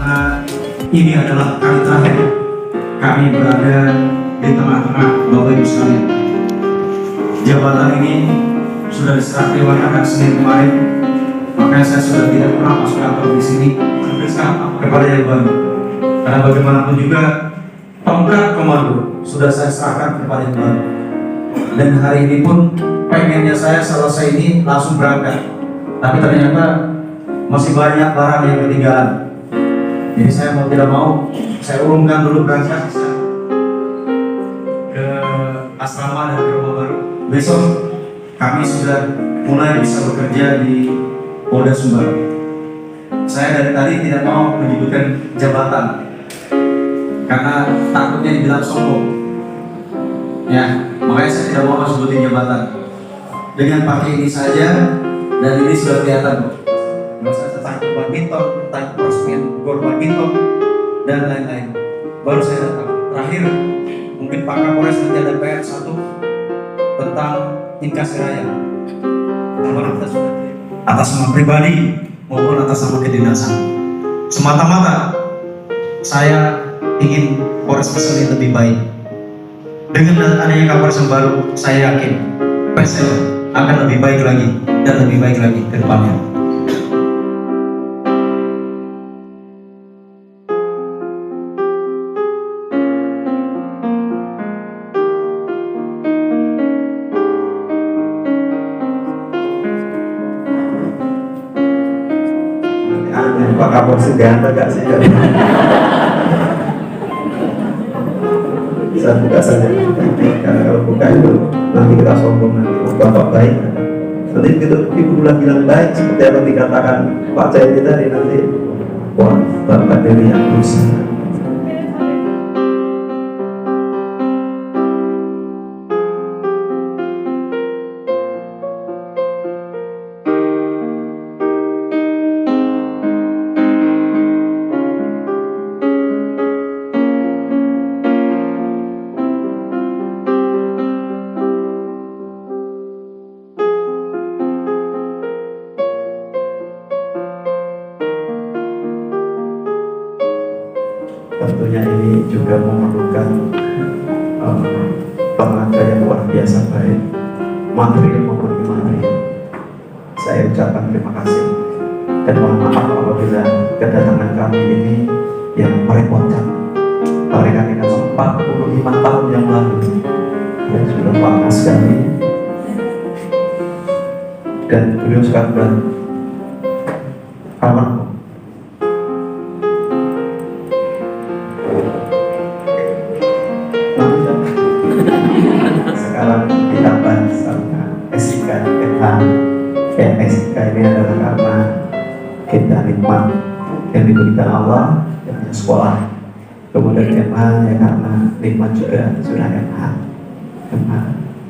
karena ini adalah kali terakhir kami berada di tengah-tengah Bapak Ibu sekalian. Jabatan ini sudah diserah terimakan Senin kemarin, makanya saya sudah tidak pernah masuk kantor di sini sampai sekarang kepada yang baru. Karena bagaimanapun juga tongkat komando sudah saya serahkan kepada yang baru. Dan hari ini pun pengennya saya selesai ini langsung berangkat, tapi ternyata masih banyak barang yang ketinggalan. Jadi saya mau tidak mau, saya urungkan dulu berangkat ke asrama dan ke rumah baru. Besok kami sudah mulai bisa bekerja di Polda Sumbar. Saya dari tadi tidak mau menyebutkan jabatan karena takutnya dibilang sombong. Ya, makanya saya tidak mau sebutin jabatan. Dengan pakai ini saja, dan ini sudah kelihatan. Saya tentang badminton, tentang peresmian gor badminton dan lain-lain. Baru saya datang. Terakhir, mungkin Pak Kapolres nanti ada PR 1 tentang inkasih raya. Kita sudah atas nama pribadi maupun atas nama kedinasan. Semata-mata saya ingin Polres Perseli lebih baik. Dengan adanya Kapolres yang baru, saya yakin Persel akan lebih baik lagi dan lebih baik lagi ke depannya. Pak Kapolres ganteng gak sih? Bisa buka saja, karena kalau buka itu nanti kita sombong, nanti bapak baik. Nanti begitu ibu bilang baik seperti apa dikatakan Pak Cahyo tadi, nanti wah bapak dari yang berusaha. Tentunya ini juga memerlukan tenaga yang luar biasa baik, material maupun imaterial. Saya ucapkan terima kasih dan mohon maaf apabila kedatangan kami ini yang merepotkan. Mereka ini 45 tahun yang lalu yang sudah lama sekali, dan beliau sekarang kawan. Sekarang ditambah sama SIK FH. SIK ini adalah karena kita nikmat yang diberikan Allah yang sekolah. Kemudian MH ya karena nikmat juga sudah MH.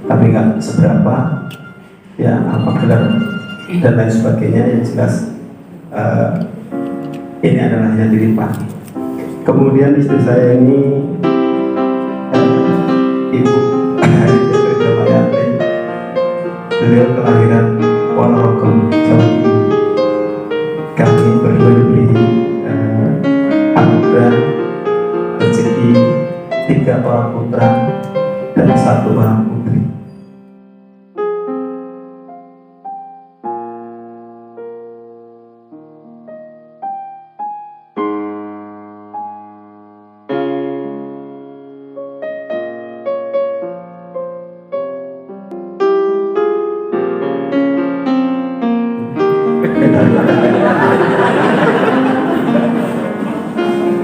Tapi nggak seberapa ya, apa gelar dan lain sebagainya. Yang jelas ini adalah yang dinikmati. Kemudian istri saya ini Ibu beliau kelahiran Ponorogo, Jawa Timur. Kami berdua diberi anugerah rezeki 3 orang putra dan 1 orang putri.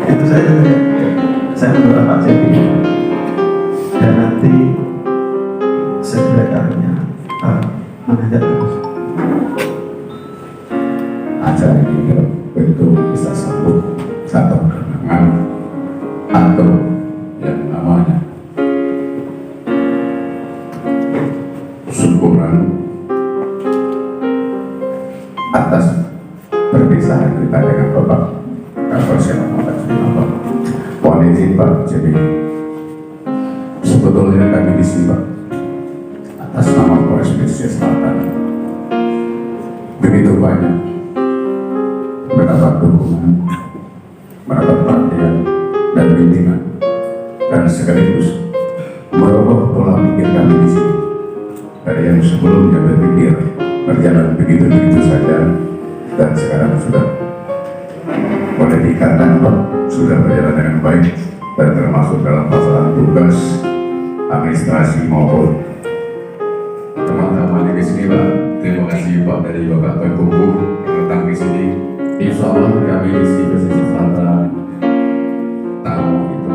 Itu saya menurut Pak Cepi, dan nanti sekretarinya mengajak terus. Acara ini bentuk bisa sambut satu kemenangan atau yang namanya syukuran atas perpisahan kita dengan Bapak Kapolres Muhammad Muhammad. Mohon izin Pak, jadi sebetulnya kami di sini Pak atas nama Polres Pesisir Selatan begitu banyak mendapat dukungan mendapat perhatian dan bimbingan, dan sekaligus merubah pola pikir kami di sini. Dari yang sebelumnya berpikir berjalan begitu-begitu saja, dan sekarang sudah boleh dikatakan sudah berjalan dengan baik, dan termasuk dalam masalah tugas administrasi maupun teman-teman di sini, Pak. Terima kasih Pak dari Bapak Tengkuku yang datang di sini. Insya Allah kami di sini pesisir selatan tamu itu.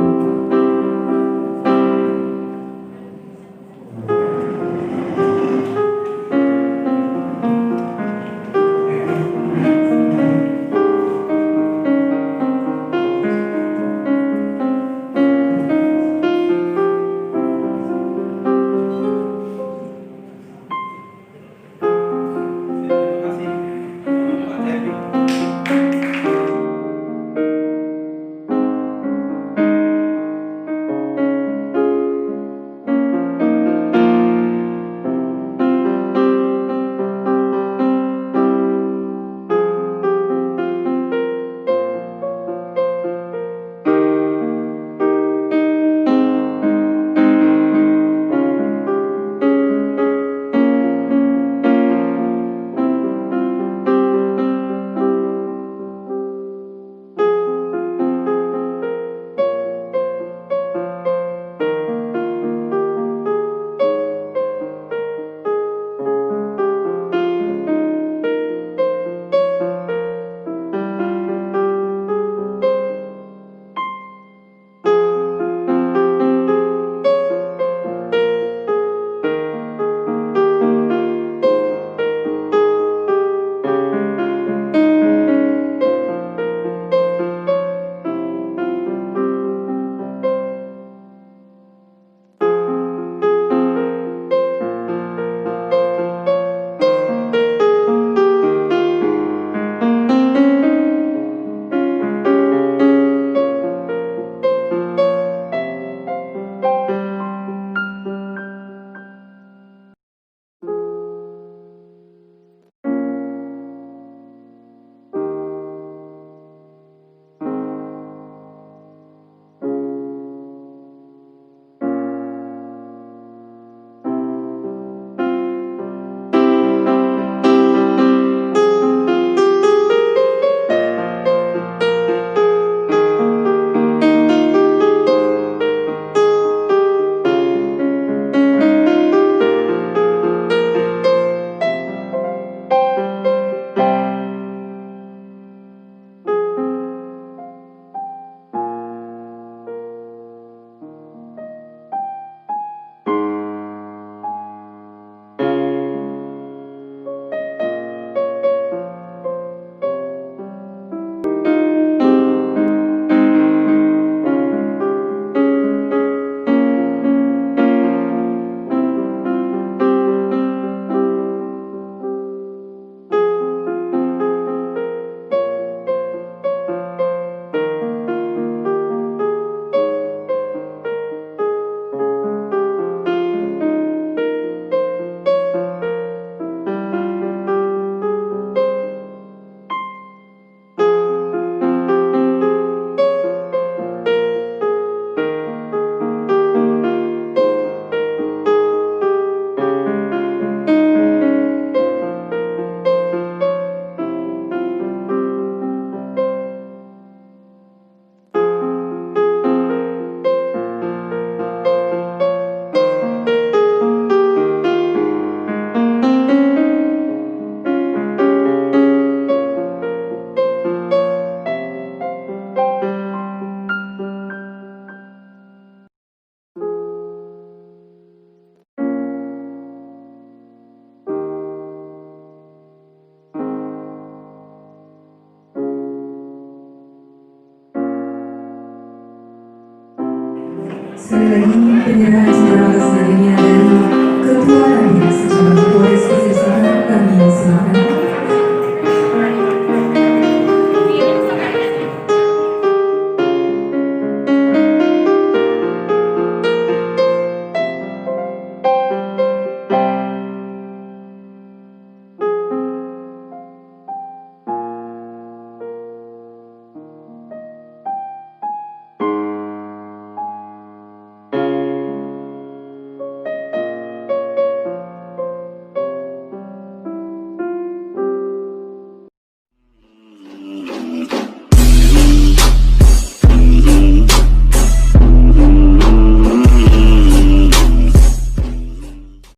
Sekali lagi penyerahan secara selanjutnya dari